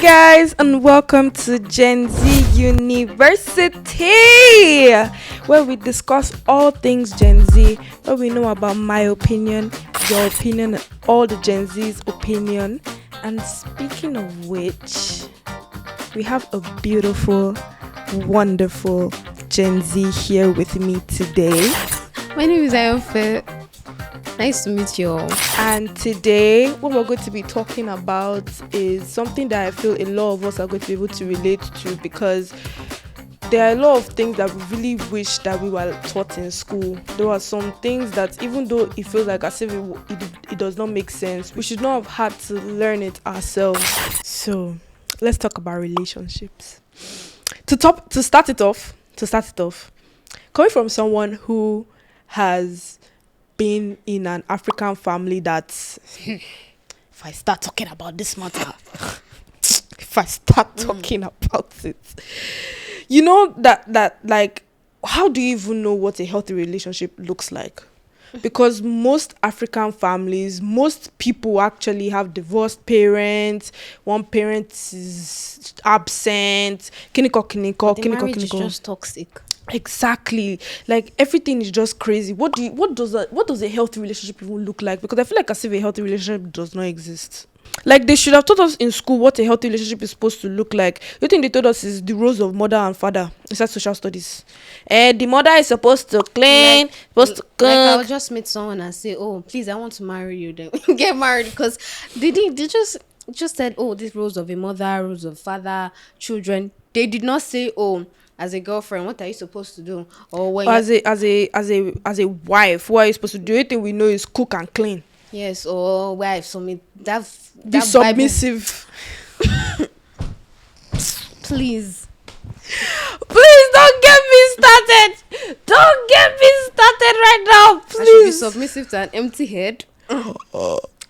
guys, and welcome to GenZ University, where we discuss all things Gen Z, where we know about my opinion, your opinion, and all the Gen Z's opinion. And speaking of which, we have a beautiful, wonderful Gen Z here with me today. My name is Ayanfe. Nice to meet you all. And today, what we're going to be talking about is something that I feel a lot of us are going to be able to relate to, because there are a lot of things that we really wish that we were taught in school. There are some things that, even though it feels like as if it does not make sense, we should not have had to learn it ourselves. So let's talk about relationships. To start it off, coming from someone who has been in an African family that, if I start talking about this matter, it, you know that like, how do you even know what a healthy relationship looks like? Because most African families, most people actually have divorced parents. One parent is absent. The marriage is just toxic. Exactly. Like, everything is just crazy. What does a healthy relationship even look like? Because I feel like as if a healthy relationship does not exist. Like, they should have taught us in school what a healthy relationship is supposed to look like. The thing they told us is the roles of mother and father inside social studies. The mother is supposed to clean, supposed to cook. Like, I'll just meet someone and say, "Oh, please, I want to marry you." Then get married, because they just said, "Oh, these roles of a mother, roles of father, children." They did not say, "Oh, as a girlfriend, what are you supposed to do?" Or when As a wife, what are you supposed to do? Anything we know is cook and clean. yes, or wife. So me that Be submissive. Please. Please don't get me started. Don't get me started right now, I should be please. submissive to an empty head. I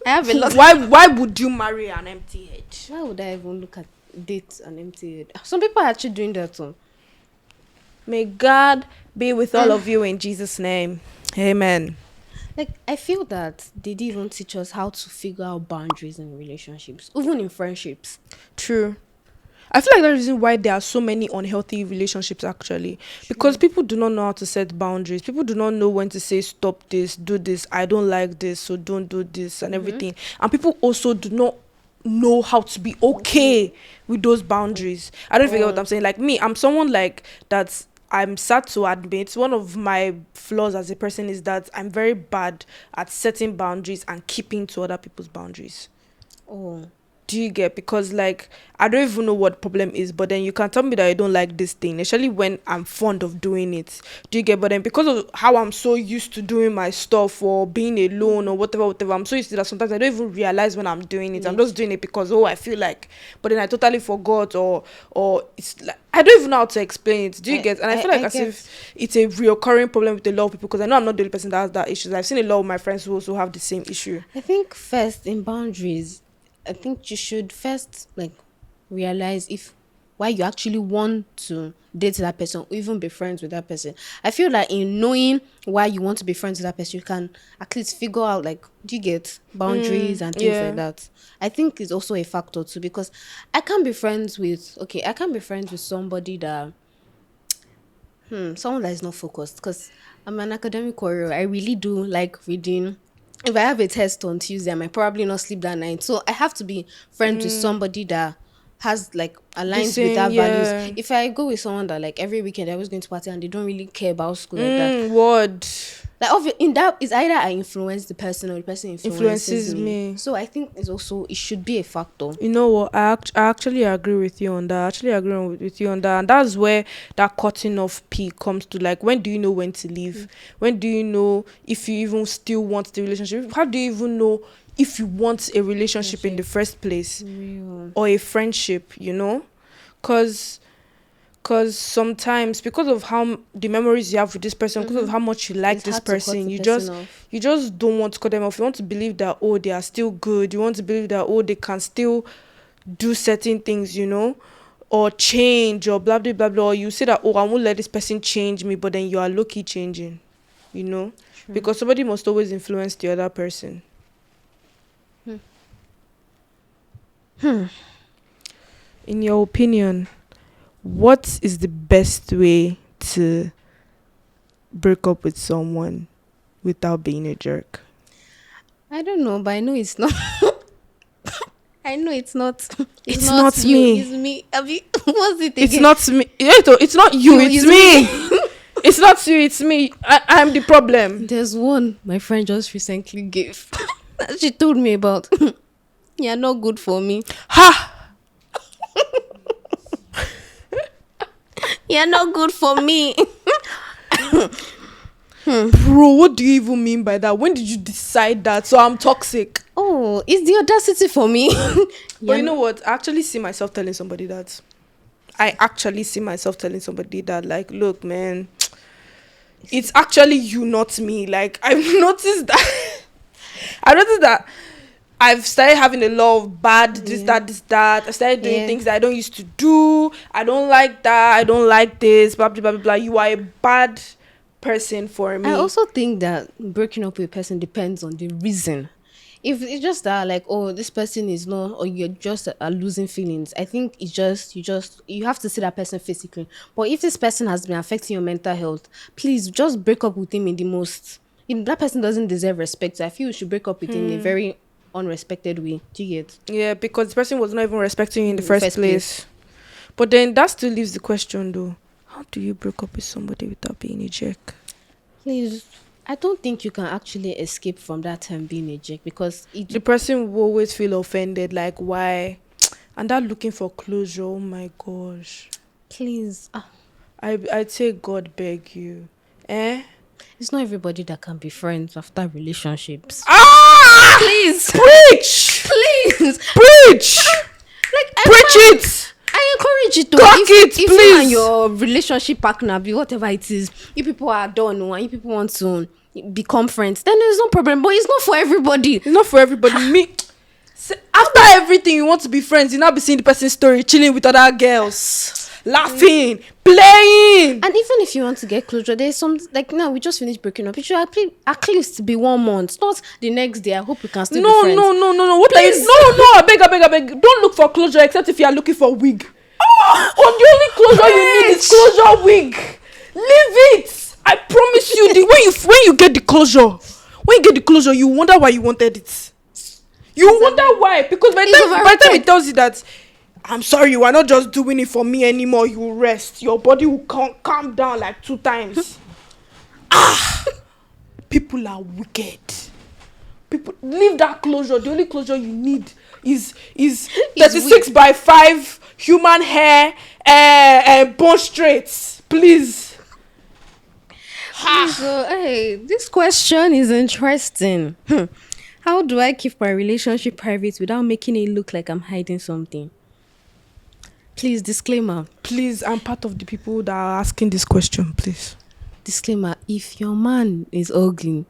have a lot. Why would you marry an empty head? Why would I even look at date an empty head? Some people are actually doing that too. May God be with all of you in Jesus' name. Amen. Like, I feel that they didn't even teach us how to figure out boundaries in relationships, even in friendships. True. I feel like that's the reason why there are so many unhealthy relationships, actually. Because people do not know how to set boundaries. People do not know when to say, stop this, do this, I don't like this, so don't do this, and everything. And people also do not know how to be okay with those boundaries. I don't forget what I'm saying. Like me, I'm someone like that. I'm sad to admit, one of my flaws as a person is that I'm very bad at setting boundaries and keeping to other people's boundaries. Oh, Do you get? Because, like, I don't even know what problem is, but then you can tell me that I don't like this thing, especially when I'm fond of doing it. Do you get? But then, because of how I'm so used to doing my stuff or being alone or whatever, I'm so used to that sometimes I don't even realize when I'm doing it. I'm just doing it because, I feel like, but then I totally forgot, or it's like, I don't even know how to explain it. Do you get? And I feel like as if it's a reoccurring problem with a lot of people, because I know I'm not the only person that has that issue. I've seen a lot of my friends who also have the same issue. I think first in boundaries, I think you should first like realize if why you actually want to date that person or even be friends with that person. I feel like in knowing why you want to be friends with that person, you can at least figure out, like, do you get boundaries and things like that. I think it's also a factor too, because I can't be friends with somebody that someone that is not focused, because I'm an academic warrior. I really do like reading. If I have a test on Tuesday, I might probably not sleep that night. So I have to be friends with somebody that has, like, aligns with that values. If I go with someone that, like, every weekend I was going to party and they don't really care about school like that. Word. Like, in that, it's either I influence the person or the person influences me. So I think it should be a factor. You know what? I actually agree with you on that. And that's where that cutting off peak comes to. Like, when do you know when to leave? When do you know if you even still want the relationship? How do you even know if you want a relationship in the first place? Real. Or a friendship, Because sometimes, because of how the memories you have with this person, because of how much you like this person, you just don't want to cut them off. You want to believe that, they are still good. You want to believe that, they can still do certain things, or change, or blah blah blah blah. Or you say that, I won't let this person change me, but then you are low-key changing, True. because somebody must always influence the other person. In your opinion, what is the best way to break up with someone without being a jerk? I don't know, but I know it's not. I know it's not. It's not you. me. It's me. What's it again? It's not me. It's not you. It's me. It's not you. It's me. I'm the problem. There's one my friend just recently gave. That she told me about. You're not good for me. Ha! You're not good for me. Bro, what do you even mean by that? When did you decide that? So I'm toxic. Oh, it's the audacity for me. But you know what? I actually see myself telling somebody that. Like, look, man, it's actually you, not me. Like, I've noticed that. I noticed that I've started having a lot of bad this, that. I started doing things that I don't used to do. I don't like that. I don't like this. Blah, blah, blah, blah, blah. You are a bad person for me. I also think that breaking up with a person depends on the reason. If it's just that, like, oh, this person is not, or you're just losing feelings, I think it's just you have to see that person physically. But if this person has been affecting your mental health, please just break up with him in the most. If that person doesn't deserve respect, so I feel you should break up with him in a very unrespected way. Do you get? Yeah, because the person was not even respecting you in the first place. But then that still leaves the question, though. How do you break up with somebody without being a jerk? Please, I don't think you can actually escape from that term being a jerk, because the person will always feel offended, like, why? And that looking for closure, oh my gosh. Please. I'd say God beg you. It's not everybody that can be friends after relationships. Please! Preach! Please! Preach! Preach it! I encourage you to. If you and your relationship partner, be whatever it is, you people are done and you people want to become friends, then there's no problem. But it's not for everybody. It's not for everybody. Me, after everything, you want to be friends. You now be seeing the person's story, chilling with other girls, laughing, playing. And even if you want to get closure, there's some, like, now we just finished breaking up. It should at least be 1 month, not the next day. I hope we can still be friends. No. What are you? No. I beg. Don't look for closure except if you are looking for wig. Oh, the only closure you need is closure wig. Leave it. I promise you. When you get the closure, you wonder why you wanted it. You wonder why, because by the time it tells you that, I'm sorry, you are not just doing it for me anymore, you will rest. Your body will calm down like 2 times. People are wicked. People leave that closure. The only closure you need is 36 by 5 human hair and bone straights. Please. So, hey, this question is interesting. How do I keep my relationship private without making it look like I'm hiding something? Please, disclaimer. Please, I'm part of the people that are asking this question, please. Disclaimer, if your man is ugly,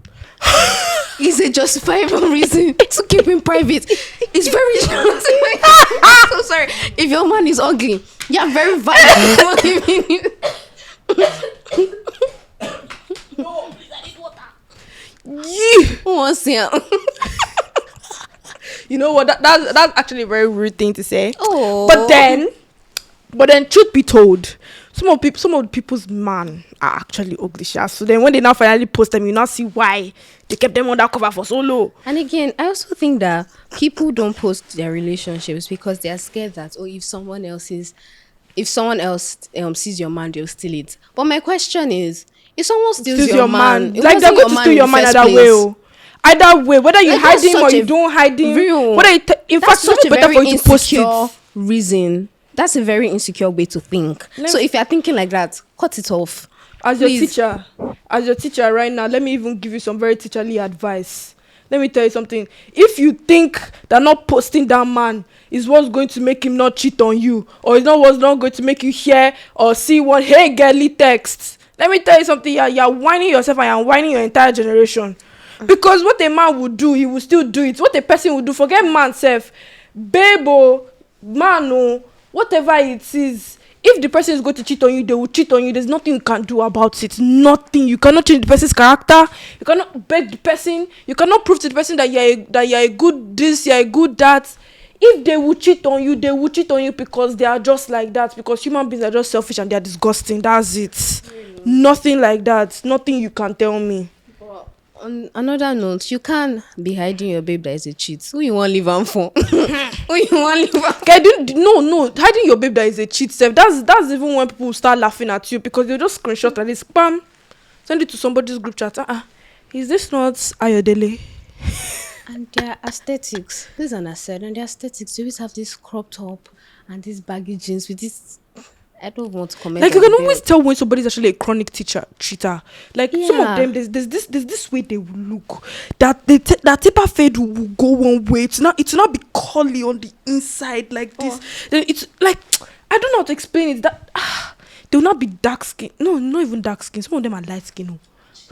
is a justifiable reason to keep him private. It's very I'm so sorry. If your man is ugly, you're very violent. No, please, I need water. Who wants to? You know what? That's actually a very rude thing to say. Oh. But then, truth be told, some of the people's man are actually ugly. So then, when they now finally post them, you now see why they kept them undercover for so long. And again, I also think that people don't post their relationships because they are scared that, if someone else sees your man, they'll steal it. But my question is, if someone steals your man, like they're going to steal your man either way, whether you hide him or you don't hide him. In fact, it's even better for you to post it. Reason. That's a very insecure way to think. So if you're thinking like that, cut it off. As your teacher right now, let me even give you some very teacherly advice. Let me tell you something. If you think that not posting that man is what's going to make him not cheat on you, or is not what's not going to make you hear or see one hey girly text, let me tell you something. You're whining yourself and you're whining your entire generation. Because what a man would do, he will still do it. What a person would do, forget man self, babe, man, whatever it is. If the person is going to cheat on you, they will cheat on you. There's nothing you can do about it. Nothing. You cannot change the person's character. You cannot beg the person. You cannot prove to the person that you're a good this, you're a good that. if they will cheat on you, they will cheat on you because they are just like that, because human beings are just selfish and they are disgusting. That's it. Nothing like that. Nothing you can tell me. But on another note, you can't be hiding your babe that is a cheat. Who you want to leave am for? Who you want to leave am? Okay, no, hiding your babe that is a cheat self. That's even when people start laughing at you, because they just screenshot and this spam, send it to somebody's group chat. Is this not Ayodele? And their aesthetics. This is an asset. And their aesthetics, you always have this crop top and these baggy jeans with this. I don't want to comment. Like, you can always tell when somebody's actually a chronic cheater. Like, some of them, there's this way they will look, that that taper fade will go one way. It's not be curly on the inside like this. Then it's like, I don't know how to explain it. That they will not be dark skin. No, not even dark skin. Some of them are light skin. No.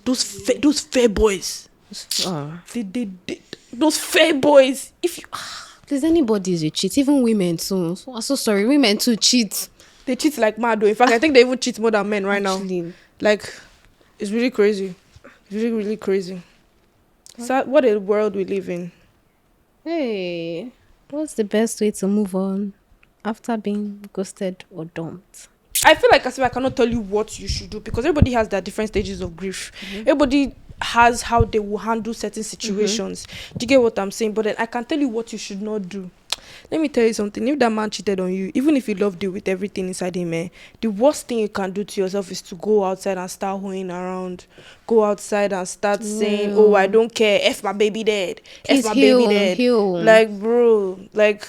Those fair boys. They those fair boys. If you there's anybody is a cheat, even women too. I'm so sorry, women too cheat. They cheat like mad though. In fact, I think they even cheat more than men right now. Like, it's really crazy. It's really, really crazy. So what a world we live in. Hey, what's the best way to move on after being ghosted or dumped? I feel like I cannot tell you what you should do, because everybody has their different stages of grief. Everybody has how they will handle certain situations. Do you get what I'm saying? But then I can tell you what you should not do. Let me tell you something. If that man cheated on you, even if you loved you with everything inside him, the worst thing you can do to yourself is to go outside and start hoeing around. Go outside and start saying, oh, I don't care. F my baby dead. F my baby dead. Like, bro, like,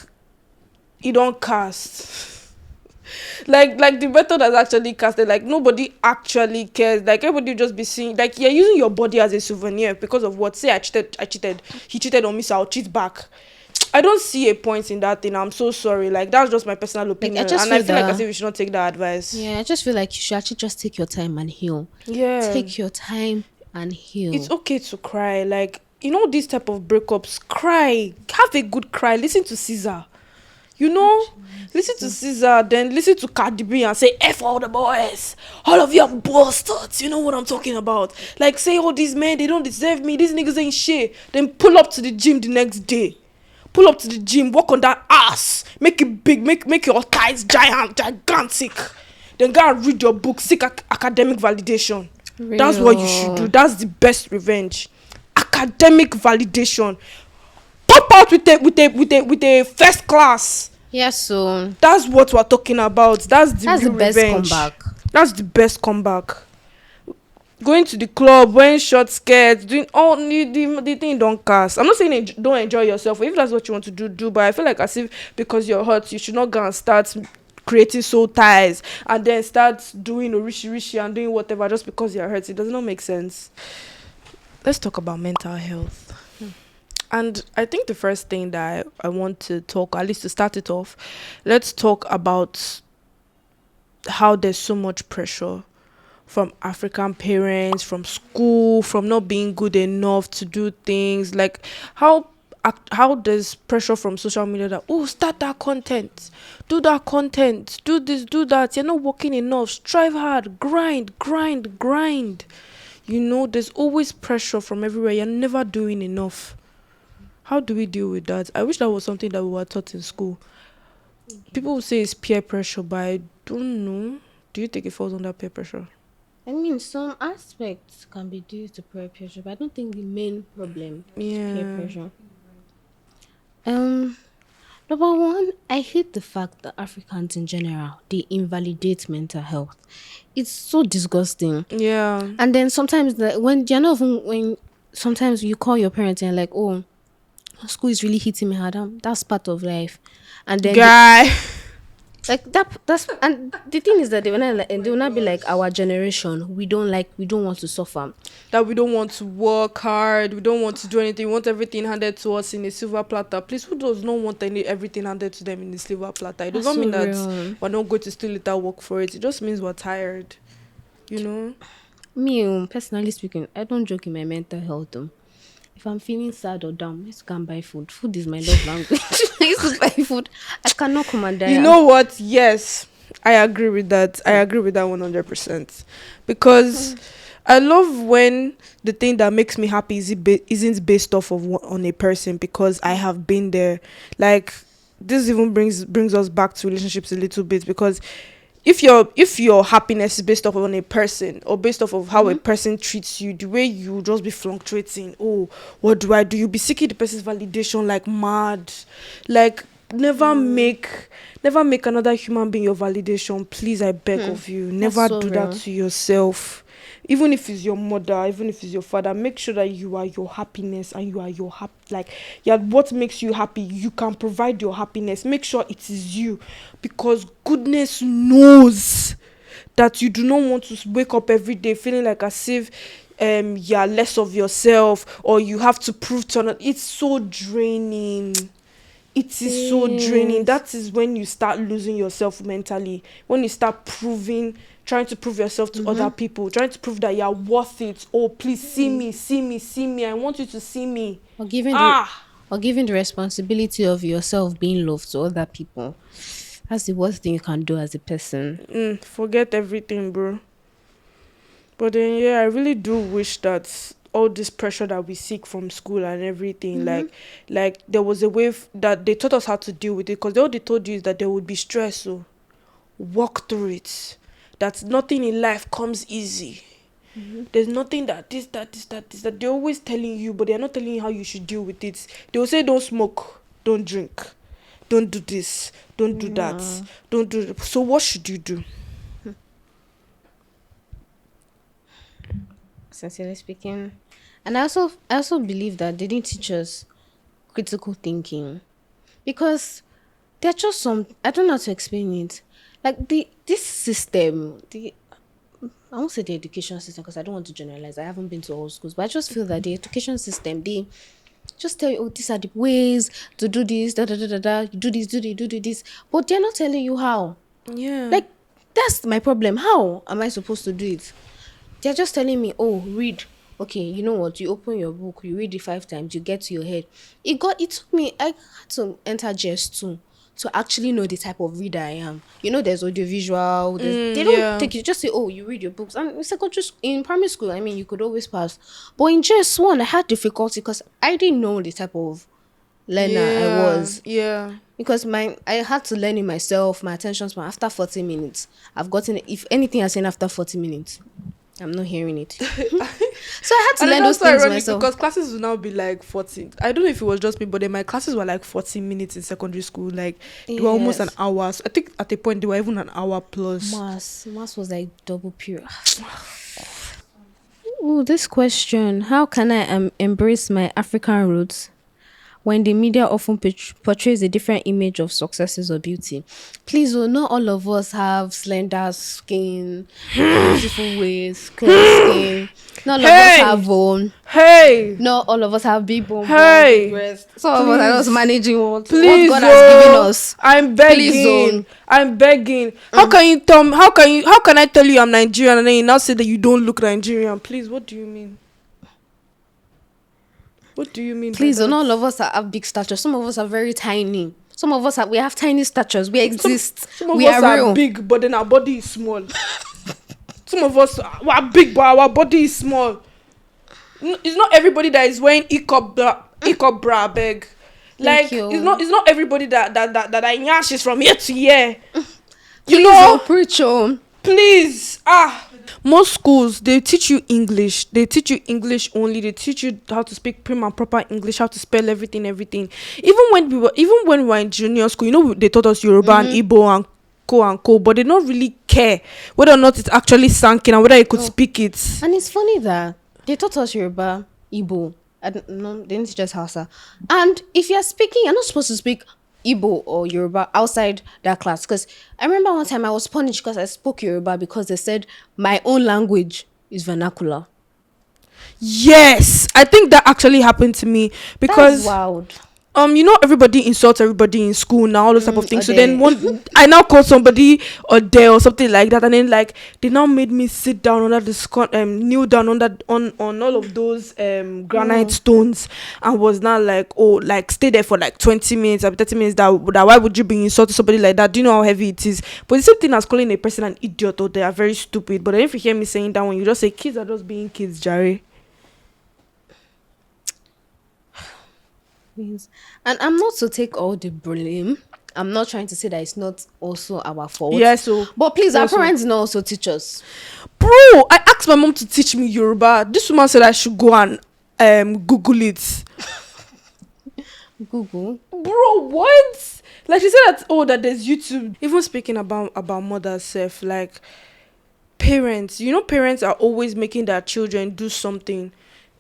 you don't cast. like the method has actually casted. Like, nobody actually cares. Like, everybody will just be seeing, like, you're using your body as a souvenir because of what? Say I cheated. He cheated on me, so I'll cheat back. I don't see a point in that thing. I'm so sorry. Like, that's just my personal opinion. Like, I feel like as if you should not take that advice. Yeah, I just feel like you should actually just take your time and heal. Yeah. Take your time and heal. It's okay to cry. Like, you know, these type of breakups, cry. Have a good cry. Listen to Caesar. You know? Listen to Caesar, then listen to Cardi B and say, F all the boys. All of you are bastards. You know what I'm talking about? Like, say all these men, they don't deserve me. These niggas ain't shit. Then pull up to the gym the next day. Pull up to the gym, work on that ass, make it big, make your thighs gigantic. Then go and read your book, seek academic validation. Real. That's what you should do. That's the best revenge. Academic validation. Pop out with a first class. Yes, so that's what we're talking about. That's the best revenge. Comeback. That's the best comeback. Going to the club, wearing short skirts, doing all the thing don't cast. I'm not saying don't enjoy yourself. If that's what you want to do. But I feel like as if because you're hurt, you should not go and start creating soul ties and then start doing rishi and doing whatever just because you're hurt. It does not make sense. Let's talk about mental health. And I think the first thing that I want to talk, at least to start it off, let's talk about how there's so much pressure from African parents, from school, from not being good enough to do things. Like, how there's pressure from social media that, oh, start that content, do that content, do this, do that. You're not working enough. Strive hard, grind. You know, there's always pressure from everywhere. You're never doing enough. How do we deal with that? I wish that was something that we were taught in school. People would say it's peer pressure, but I don't know. Do you think it falls under peer pressure? I mean, some aspects can be due to peer pressure, but I don't think the main problem is peer pressure. Number one, I hate the fact that Africans in general, they invalidate mental health. It's so disgusting. Yeah. And then sometimes when sometimes you call your parents and like, oh, school is really hitting me hard. That's part of life. And then like that's and the thing is that they will not be like our generation. We don't want to suffer. That we don't want to work hard. We don't want to do anything. We want everything handed to us in a silver platter. Please, who does not want everything handed to them in a silver platter? It does not mean that we're not going to still later work for it. It just means we're tired. You know. Me, personally speaking, I don't joke in my mental health. If I'm feeling sad or down, I used to go and buy food. Food is my love language. I used to buy food. I cannot come and die. You know what? Yes, I agree with that. I agree with that 100%. Because I love when the thing that makes me happy isn't based off of on a person, because I have been there. Like, this even brings us back to relationships a little bit, because if your happiness is based off on a person, or based off of how a person treats you, the way you just be fluctuating, oh, what do I do, you be seeking the person's validation like mad. Like, never make another human being your validation, please, I beg of you. Never so do that real. to yourself. Even if it's your mother, even if it's your father, make sure that you are your happiness, and you are your like, yeah, what makes you happy, you can provide your happiness. Make sure it is you, because goodness knows that you do not want to wake up every day feeling like as if you're less of yourself, or you have to prove to another. It's so draining. It is so draining. Yes. That is when you start losing yourself mentally. When you start trying to prove yourself to other people, trying to prove that you're worth it. Oh, please see me, see me, see me. I want you to see me. Or giving Ah, the responsibility of yourself being loved to other people. That's the worst thing you can do as a person. forget everything, bro. But then, yeah, I really do wish that all this pressure that we seek from school and everything, like there was a way that they taught us how to deal with it. Because all they told you is that there would be stress, so walk through it. That nothing in life comes easy. There's nothing that this, that they're always telling you, but they're not telling you how you should deal with it. They will say, don't smoke, don't drink, don't do this, don't do that, don't do. So what should you do? Sincerely speaking. And I also believe that they didn't teach us critical thinking, because they're just some, I don't know how to explain it. Like this system, I won't say the education system because I don't want to generalize. I haven't been to all schools, but I just feel that the education system, they just tell you, oh, these are the ways to do this, da da da da da. You do this, do this, but they're not telling you how. Yeah. Like, that's my problem. How am I supposed to do it? They're just telling me, oh, read. Okay, you know what? You open your book, you read it 5 times, you get to your head. It took me, I had to enter GS2 to actually know the type of reader I am. You know, there's audiovisual, they don't Yeah. take you, just say, oh, you read your books. And in primary school, I mean, you could always pass. But in GS1, I had difficulty because I didn't know the type of learner I was. Yeah. Because I had to learn it myself, my attention span after 40 minutes. I've gotten, if anything I say after 40 minutes, I'm not hearing it. So I had to And learn it's those also things ironic myself. because classes will now be like 40. I don't know if it was just me, but then my classes were like 40 minutes in secondary school. Like, they were almost an Yes. hour. So I think at a point they were even an hour plus. Mass was like double period. Oh, this question: how can I embrace my African roots when the media often portrays a different image of successes or beauty? Please, oh, not all of us have slender skin, beautiful waist, clear skin. Not all of us have bone. Hey! Not all of us have big bone, Hey! big breast. Some of us are just managing what Please, God has given us. I'm Please, begging. I'm begging. How can you tell me? How can I tell you I'm Nigerian and then you now say that you don't look Nigerian? Please, what do you mean? What do you mean? Please, by not all that? of us have big stature. Some of us are very tiny. Some of us we have tiny statures. We exist. Some of We us are real. are big, but then our body is small. Some of us are big, but our body is small. It's not everybody that is wearing ikop bra beg. Like, you. it's not everybody that I nyash is from year to year. Please, You know, preach on. please. Most schools, they teach you English. They teach you English only. They teach you how to speak prim and proper English, how to spell everything. Even when we were in junior school, you know, they taught us Yoruba and Igbo and co, but they don't really care whether or not it's actually sunk in and whether you could speak it. And it's funny that they taught us Yoruba, Igbo. I don't know, they didn't teach us Hausa. And if you're speaking, you're not supposed to speak Igbo or Yoruba outside that class. Because I remember one time I was punished because I spoke Yoruba because they said my own language is vernacular. Yes, I think that actually happened to me because That's wild. you know, everybody insults everybody in school now, all those type of things. So then Ode. I now called somebody or something like that, and then like they now made me sit down under the kneel down on all of those granite stones, and was now like, oh, like stay there for like 20 minutes or 30 minutes. That why would you be insulting somebody like that? Do you know how heavy it is? But the same thing as calling a person an idiot, or they are very stupid. But then if you hear me saying that one, you just say kids are just being kids, Jerry. And I'm not to take all the blame, I'm not trying to say that it's not also our fault. Yeah, so But please, our also, parents not also teach us. bro, I asked my mom to teach me Yoruba. This woman said I should go and Google it. Google. Bro, what? Like she said that there's YouTube. Even speaking about mother's self, like parents, parents are always making their children do something.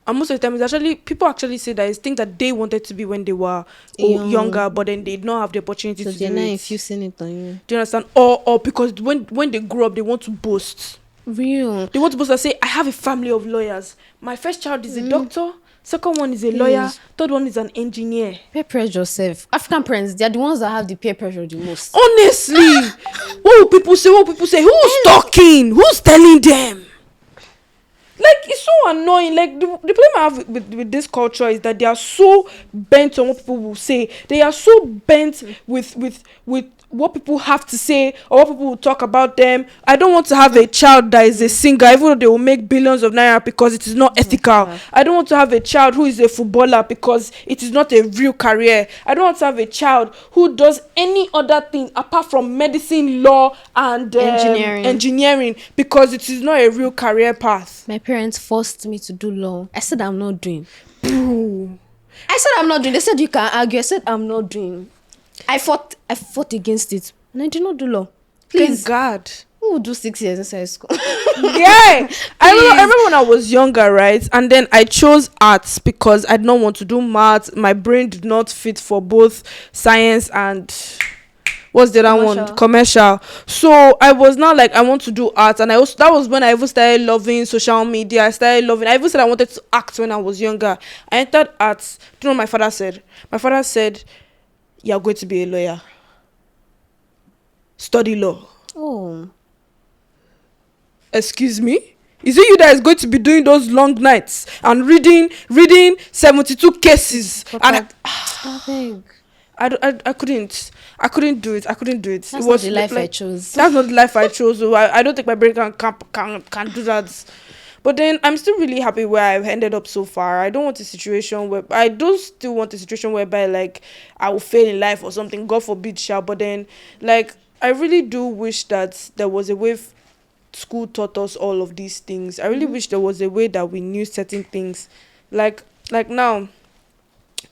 And most of the time, it's actually people actually say that it's things that they wanted to be when they were younger, but then they did not have the opportunity So to they're do not it. infusing it on you. Do you understand? Or because when they grow up, they want to boast. Real. They want to boast and say, I have a family of lawyers. My first child is a doctor. Second one is a lawyer. Third one is an engineer. Peer pressure yourself. African parents, they're the ones that have the peer pressure the most. Honestly, what will people say? Who's talking? Who's telling them? Like, it's so annoying. Like, the problem I have with this culture is that they are so bent on what people will say. They are so bent with what people have to say or what people will talk about them. I don't want to have a child that is a singer, even though they will make billions of naira, because it is not ethical. I don't want to have a child who is a footballer because it is not a real career. I don't want to have a child who does any other thing apart from medicine, law, and engineering because it is not a real career path. My parents forced me to do law. I said I'm not doing. Bro. I said I'm not doing. They said you can argue. I said I'm not doing. I fought against it, and I did not do law. Please, Thank God. Who would do 6 years inside school? Yeah, I remember when I was younger, right? And then I chose arts because I did not want to do maths. My brain did not fit for both science and what's the other one? Commercial. So I was not like, I want to do arts, and that was when I even started loving social media. I even said I wanted to act when I was younger. I entered arts. Do you know what my father said? My father said, "You're going to be a lawyer. Study law." Oh. Excuse me? Is it you that is going to be doing those long nights and reading 72 cases? But And I think I couldn't do it. that's It not was the life I like, chose. that's not the life I chose. So I don't think my brain can do that. But then I'm still really happy where I've ended up so far. I don't want a situation where I do still want a situation whereby like I will fail in life or something. God forbid, shall. But then like I really do wish that there was a way school taught us all of these things. I really wish there was a way that we knew certain things. Like now,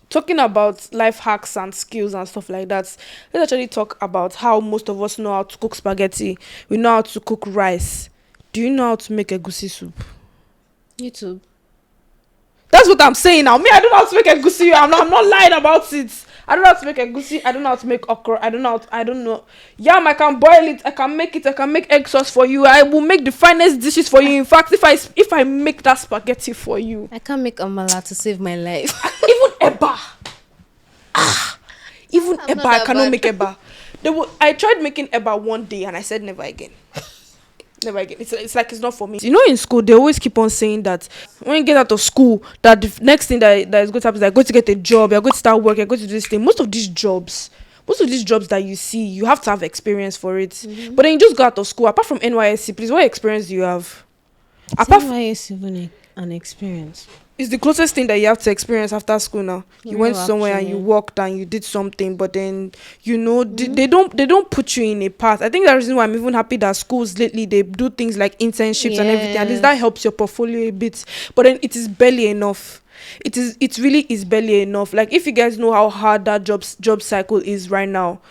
talking about life hacks and skills and stuff like that, let's actually talk about how most of us know how to cook spaghetti. We know how to cook rice. Do you know how to make egusi soup? YouTube. That's what I'm saying now. Me, I don't know how to make egusi. I'm not lying about it. I don't know how to make egusi. I don't know how to make okra. I don't know. Yam, I can boil it. I can make it. I can make egg sauce for you. I will make the finest dishes for you. In fact, if I make that spaghetti for you, I can't make amala to save my life. even eba. Even I'm eba, not I that cannot bad. make eba. I tried making eba one day and I said never again. Never again. It's like it's not for me. You know, in school they always keep on saying that when you get out of school, that the next thing that is going to happen is that you're going to get a job, you're going to start work, you're going to do this thing. Most of these jobs that you see, you have to have experience for it. But then you just go out of school. Apart from NYSC, please, what experience do you have? Apart from Is even an experience. it's the closest thing that you have to experience after school now. You went somewhere and you actually. worked and you did something, but then they don't put you in a path. I think that's the reason why I'm even happy that schools lately they do things like internships and everything. At least that helps your portfolio a bit. But then it is barely enough. It really is barely enough. Like if you guys know how hard that job cycle is right now.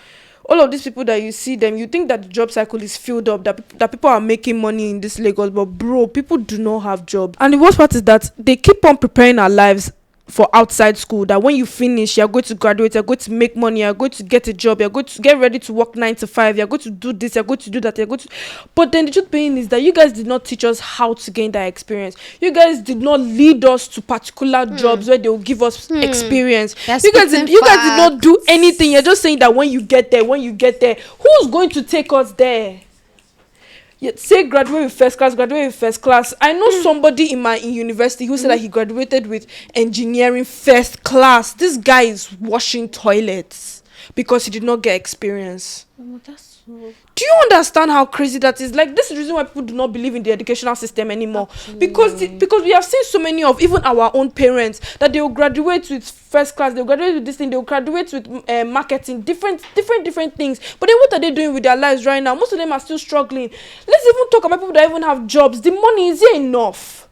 All of these people that you see them, you think that the job cycle is filled up, that people are making money in this Lagos, but bro, people do not have jobs. And the worst part is that they keep on preparing our lives for outside school, that when you finish, you're going to graduate, you're going to make money, you're going to get a job, you're going to get ready to work 9 to 5, you're going to do this, you're going to do that, but then the truth being is that you guys did not teach us how to gain that experience. You guys did not lead us to particular jobs where they will give us experience. You guys did not do anything. You're just saying that when you get there, who's going to take us there? Say graduate with first class. I know somebody in university who said that he graduated with engineering first class. This guy is washing toilets because he did not get experience. Oh, that's Do you understand how crazy that is? Like, this is the reason why people do not believe in the educational system anymore. Because we have seen so many of even our own parents that they will graduate with first class, they will graduate with this thing, they will graduate with marketing, different things. But then what are they doing with their lives right now? Most of them are still struggling. Let's even talk about people that even have jobs. The money is here enough.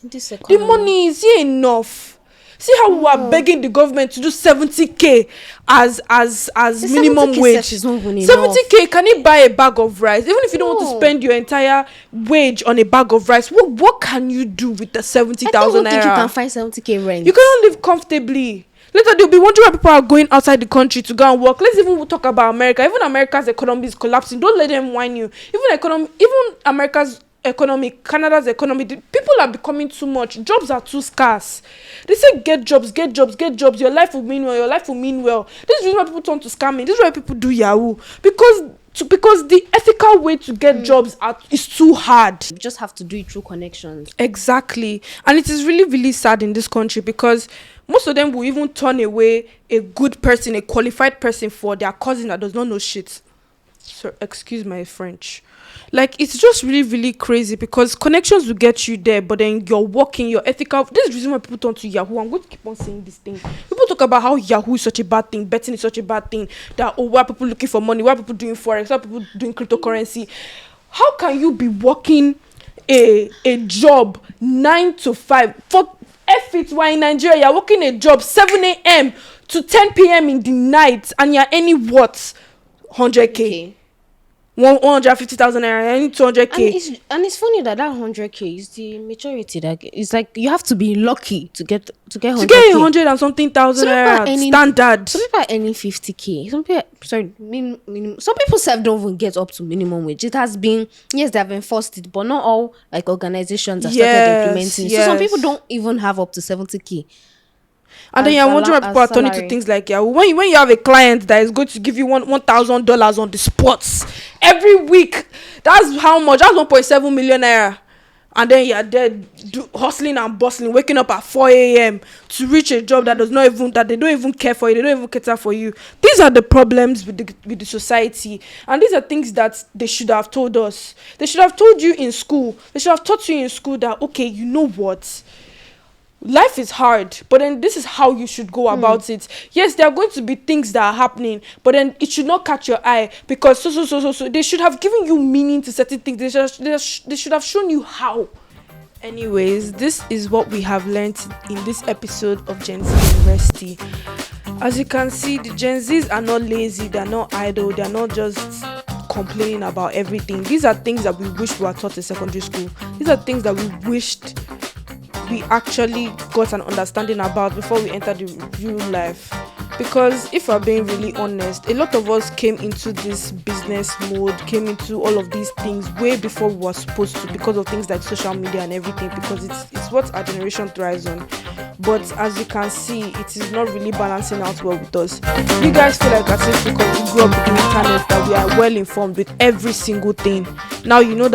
The money is here enough. See how we are begging the government to do 70k as minimum wage. 70k, can it buy a bag of rice? Even if you don't want to spend your entire wage on a bag of rice, what can you do with the 70,000 naira? I don't think you can find 70k rent. You cannot live comfortably. Later they'll be wondering why people are going outside the country to go and work. Let's even talk about America. Even America's economy is collapsing. Don't let them whine you. Even America's economy, Canada's economy, people are becoming too much. Jobs are too scarce. They say get jobs. Your life will mean well. This is why people turn to scamming. This is why people do Yahoo, because the ethical way to get jobs is too hard. You just have to do it through connections. Exactly. And it is really, really sad in this country, because most of them will even turn away a good person, a qualified person, for their cousin that does not know shit. So excuse my French. Like, it's just really, really crazy, because connections will get you there, but then you're working, you're ethical. This is the reason why people turn to Yahoo. I'm going to keep on saying this thing. People talk about how Yahoo is such a bad thing, betting is such a bad thing, that, why are people looking for money, why are people doing forex, why are people doing cryptocurrency. How can you be working a job 9 to 5 for it, while in Nigeria you're working a job 7 a.m. to 10 p.m. in the night, and you're earning what? 100k. Okay. 150,000 naira, I need 200k. And it's funny that 100k is the majority. That it's like you have to be lucky to get 100k. To get 100 and something thousand naira standard. Some people are earning 50k. Some people don't even get up to minimum wage. It has been, yes, they have enforced it, but not all like organizations have started implementing. So some people don't even have up to 70k. And then you're wondering why people are turning to things like, when you have a client that is going to give you $1,000 on the spots every week, that's how much? That's 1.7 million naira. And then you're there hustling and bustling, waking up at 4 a.m. to reach a job that they don't even care for you, they don't even cater for you. These are the problems with the society, and these are things that they should have told us. They should have told you in school. They should have taught you in school that, okay, you know what? Life is hard, but then this is how you should go about it. Yes, there are going to be things that are happening, but then it should not catch your eye, because so they should have given you meaning to certain things. They should have shown you how. Anyways, this is what we have learned in this episode of GenZ University. As you can see, the Gen Zs are not lazy, they're not idle, they're not just complaining about everything. These are things that we wish we were taught in secondary school. These are things that we wished we actually got an understanding about before we entered the real life. Because if we're being really honest, a lot of us came into this business mode, came into all of these things way before we were supposed to, because of things like social media and everything, because it's what our generation thrives on. But as you can see, it is not really balancing out well with us. You guys feel like as if because we grew up with the internet that we are well informed with every single thing. Now you know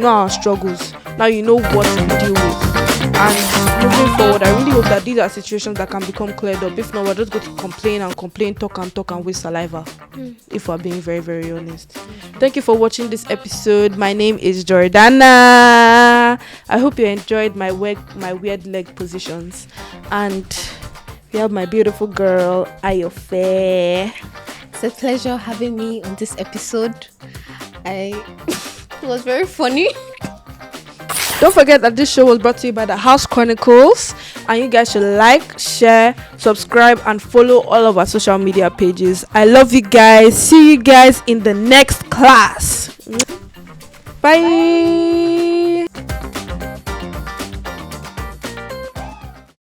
our struggles. Now you know what to deal with. And moving forward, I really hope that these are situations that can become cleared up. If not, we're just going to complain, talk and waste saliva. If we're being very, very honest. Thank you for watching this episode. My name is Jordana. I hope you enjoyed my weird leg positions. And we have my beautiful girl, Ayanfe. It's a pleasure having me on this episode. It was very funny. Don't forget that this show was brought to you by the House Chronicles, and you guys should like, share, subscribe, and follow all of our social media pages. I love you guys. See you guys in the next class. Bye.